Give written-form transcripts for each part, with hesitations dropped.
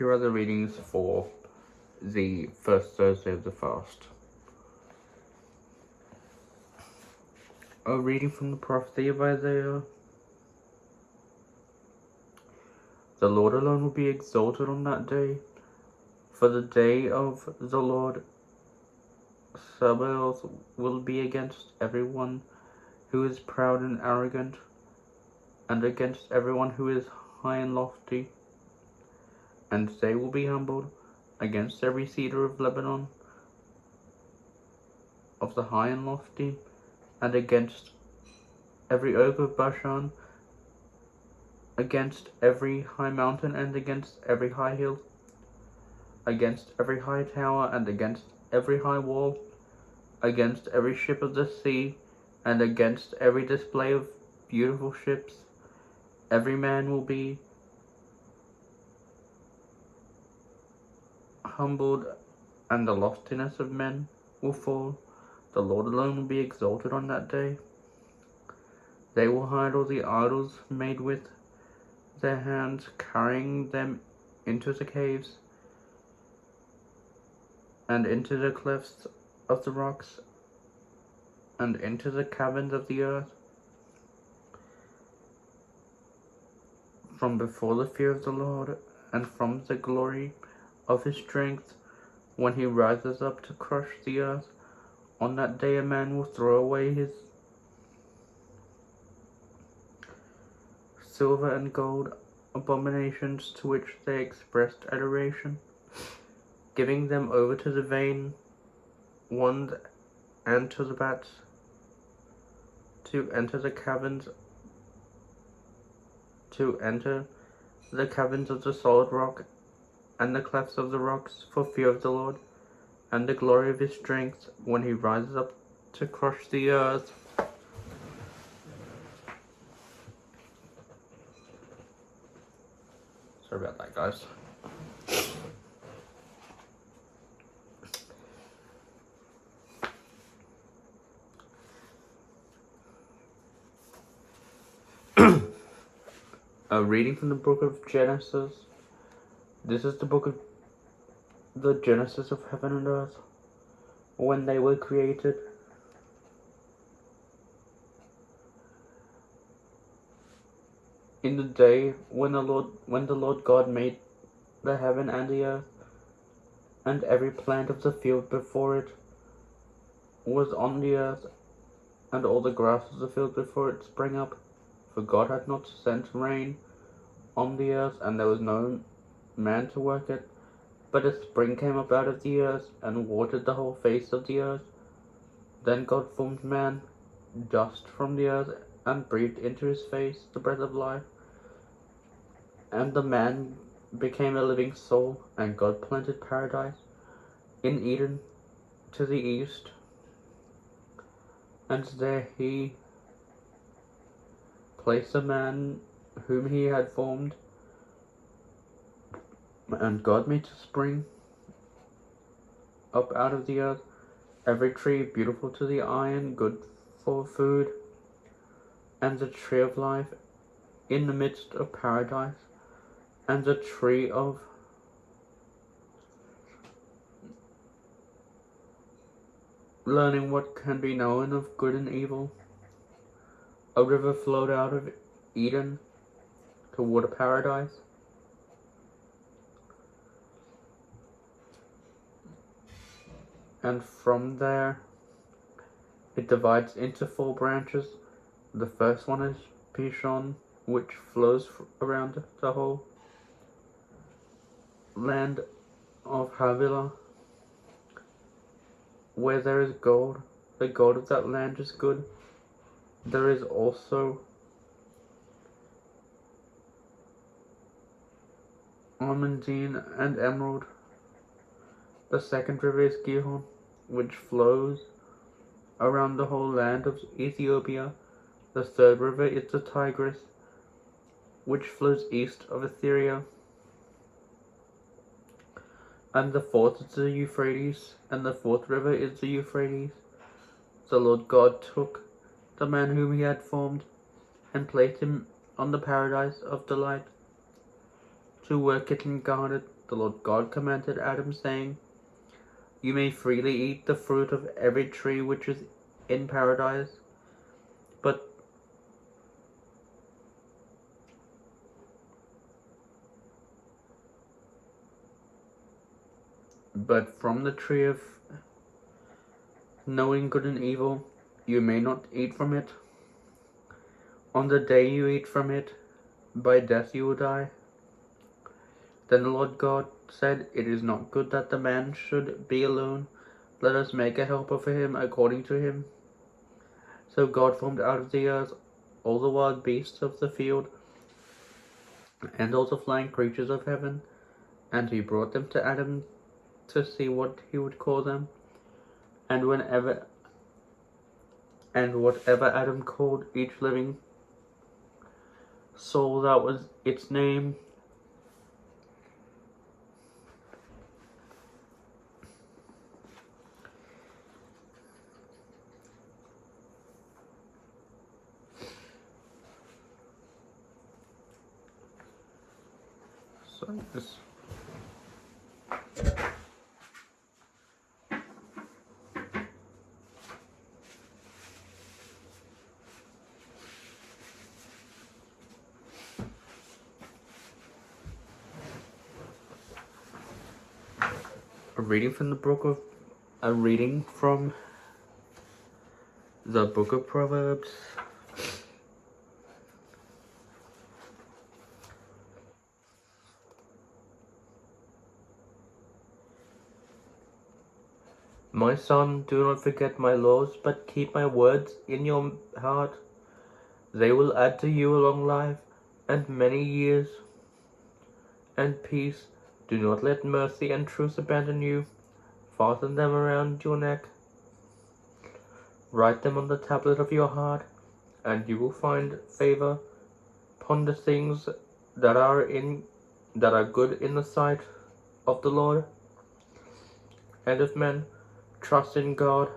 Here are the readings for the first Thursday of the fast. A reading from the prophecy of Isaiah. The Lord alone will be exalted on that day, for the day of the Lord Sabaoth will be against everyone who is proud and arrogant, and against everyone who is high and lofty. And they will be humbled against every cedar of Lebanon, of the high and lofty, and against every oak of Bashan, against every high mountain, and against every high hill, against every high tower, and against every high wall, against every ship of the sea, and against every display of beautiful ships. Every man will be humbled, and the loftiness of men will fall. The Lord alone will be exalted on that day. They will hide all the idols made with their hands, carrying them into the caves and into the clefts of the rocks and into the caverns of the earth. From before the fear of the Lord and from the glory of his strength, when he rises up to crush the earth, on that day a man will throw away his silver and gold abominations to which they expressed adoration, giving them over to the vain ones and to the bats, to enter the caverns of the solid rock and the clefts of the rocks, for fear of the Lord and the glory of his strength, when he rises up to crush the earth. Sorry about that, guys. A reading from the book of Genesis. This is the book of the Genesis of heaven and earth, when they were created. In the day when the Lord God made the heaven and the earth, and every plant of the field before it was on the earth, and all the grass of the field before it sprang up, for God had not sent rain on the earth, and there was no man to work it. But a spring came up out of the earth, and watered the whole face of the earth. Then God formed man, dust from the earth, and breathed into his face the breath of life. And the man became a living soul, and God planted paradise in Eden to the east. And there he placed the man whom he had formed. And God made to spring up out of the earth every tree beautiful to the eye and good for food, and the tree of life in the midst of paradise, and the tree of learning what can be known of good and evil. A river flowed out of Eden toward a paradise. And from there it divides into 4 branches. The first one is Pishon, which flows around the whole land of Havilah, where there is gold. The gold of that land is good. There is also almandine and emerald. The second river is Gihon, which flows around the whole land of Ethiopia. The third river is the Tigris, which flows east of Assyria. And the fourth is the Euphrates, and the fourth river is the Euphrates. The Lord God took the man whom he had formed, and placed him on the paradise of delight, to work it and guard it. the Lord God commanded Adam, saying, "You may freely eat the fruit of every tree which is in paradise, but from the tree of knowing good and evil you may not eat from it. On the day you eat from it, by death you will die." Then the Lord God said, "It is not good that the man should be alone. Let us make a helper for him according to him." So God formed out of the earth all the wild beasts of the field and all the flying creatures of heaven, and he brought them to Adam to see what he would call them. And whatever Adam called each living soul, that was its name. So this. A reading from the book of Proverbs. My son, do not forget my laws, but keep my words in your heart. They will add to you a long life and many years and peace. Do not let mercy and truth abandon you. Fasten them around your neck. Write them on the tablet of your heart, and you will find favor. Ponder things that are good in the sight of the Lord and of men. Trust in God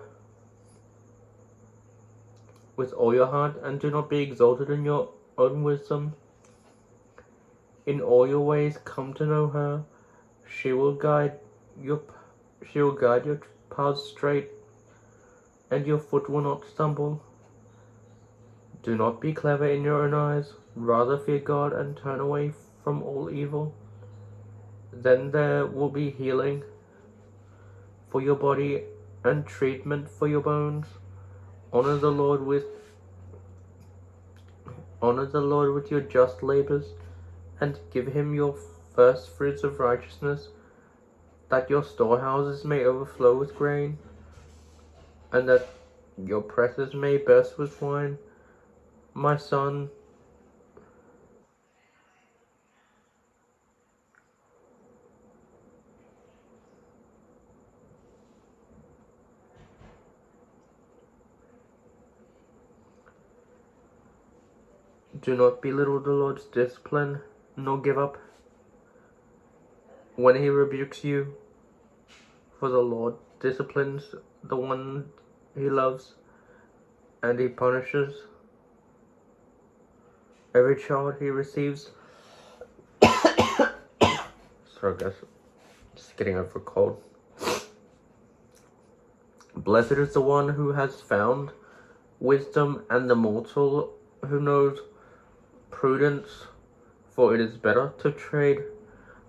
with all your heart, and do not be exalted in your own wisdom. In all your ways come to know her. She will guide your paths straight, and your foot will not stumble. Do not be clever in your own eyes. Rather fear God and turn away from all evil. Then there will be healing for your body and treatment for your bones. Honor the Lord with your just labors, and give him your first fruits of righteousness, that your storehouses may overflow with grain, and that your presses may burst with wine. My son, do not belittle the Lord's discipline, nor give up when he rebukes you. For the Lord disciplines the one he loves, and he punishes every child he receives. Sorry guys, just getting over a cold. Blessed is the one who has found wisdom, and the mortal who knows prudence, for it is better to trade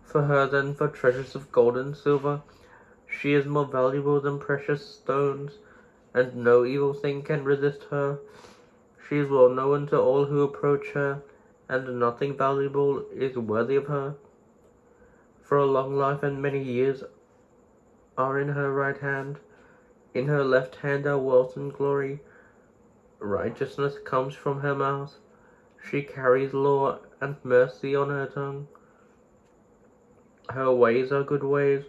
for her than for treasures of gold and silver. She is more valuable than precious stones, and no evil thing can resist her. She is well known to all who approach her, and nothing valuable is worthy of her. For a long life and many years are in her right hand. In her left hand are wealth and glory. Righteousness comes from her mouth. She carries law and mercy on her tongue. Her ways are good ways,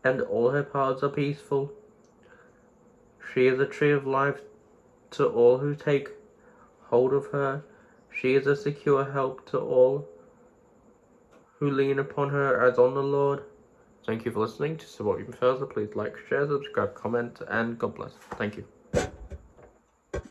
and all her paths are peaceful. She is a tree of life to all who take hold of her. She is a secure help to all who lean upon her as on the Lord. Thank you for listening. To support me further, please like, share, subscribe, comment, and God bless. Thank you.